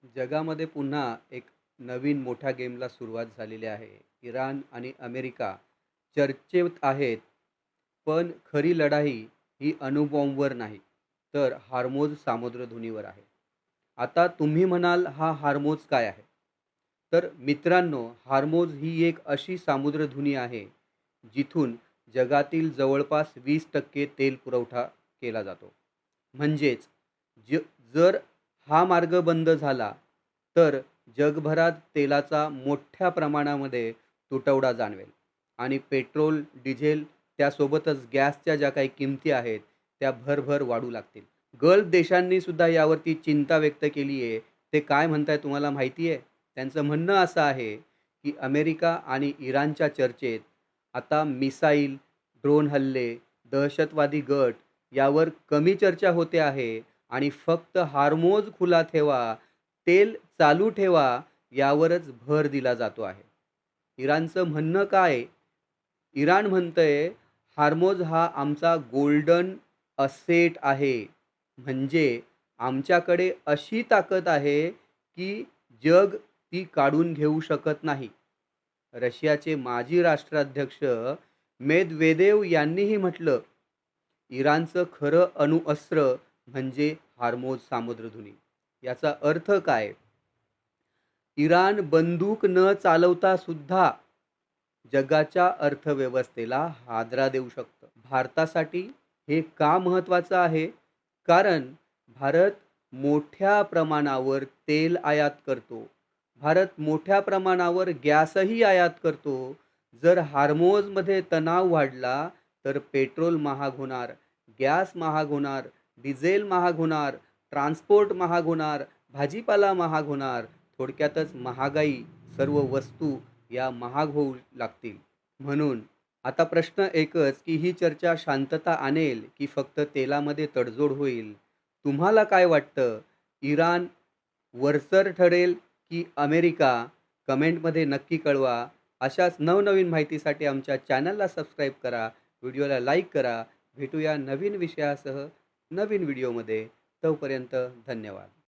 जगामध्ये पुन्हा एक नवीन मोठ्या गेमला सुरुवात झालेली आहे. इराण आणि अमेरिका चर्चेत आहेत, पण खरी लढाई ही अणुबॉम्बवर नाही, तर हार्मोज सामुद्रधुनीवर आहे. आता तुम्ही म्हणाल, हा हार्मोज काय आहे? तर मित्रांनो, हार्मोज ही एक अशी सामुद्रधुनी आहे, जिथून जगातील जवळपास 20% तेल पुरवठा केला जातो. म्हणजेच ज जर हा मार्ग बंद झाला, तर जगभरात तेलाचा मोठ्या प्रमाणामध्ये तुटवडा जाणवेल आणि पेट्रोल, डिझेल त्यासोबतच गॅसच्या ज्या काही किमती आहेत, त्या भरभर वाढू लागतील. गल्फ देशांनी सुद्धा यावरती चिंता व्यक्त केली आहे. ते काय म्हणताय तुम्हाला माहिती आहे? त्यांचं म्हणणं असं आहे, की अमेरिका आणि इराणच्या चर्चेत आता मिसाईल, ड्रोन हल्ले, दहशतवादी गट यावर कमी चर्चा होते आहे आणि फक्त हार्मोज खुला ठेवा, तेल चालू ठेवा यावरच भर दिला जातो आहे. इराणचं म्हणणं काय? इराण म्हणतंय, हार्मोज हा आमचा गोल्डन असेट आहे. म्हणजे आमच्याकडे अशी ताकद आहे, की जग ती काढून घेऊ शकत नाही. रशियाचे माजी राष्ट्राध्यक्ष मेदवेदेव यांनीही म्हटलं, इराणचं खरं अणुअस्त्र म्हणजे हार्मोज सामुद्रधुनी. याचा अर्थ काय? इराण बंदूक न चालवता सुद्धा जगाच्या अर्थव्यवस्थेला हादरा देऊ शकतं. भारतासाठी हे का महत्त्वाचं आहे? कारण भारत मोठ्या प्रमाणावर तेल आयात करतो. भारत मोठ्या प्रमाणावर गॅसही आयात करतो. जर हार्मोजमध्ये तणाव वाढला, तर पेट्रोल महाग होणार, गॅस महाग होणार, डिझेल महाग होणार, ट्रान्सपोर्ट महाग होणार, भाजीपाला महाग होणार. थोडक्यातच महागाई, सर्व वस्तू या महाग होऊ लागतील. म्हणून आता प्रश्न एकच, की ही चर्चा शांतता आणेल की फक्त तेलामध्ये तडजोड होईल? तुम्हाला काय वाटतं? इराण वरचढ ठरेल की अमेरिका? कमेंटमध्ये नक्की कळवा. अशाच नवनवीन माहितीसाठी आमच्या चॅनलला सबस्क्राईब करा, व्हिडिओला लाईक करा. भेटूया नवीन विषयासह नवीन व्हिडिओमध्ये. तोपर्यंत धन्यवाद.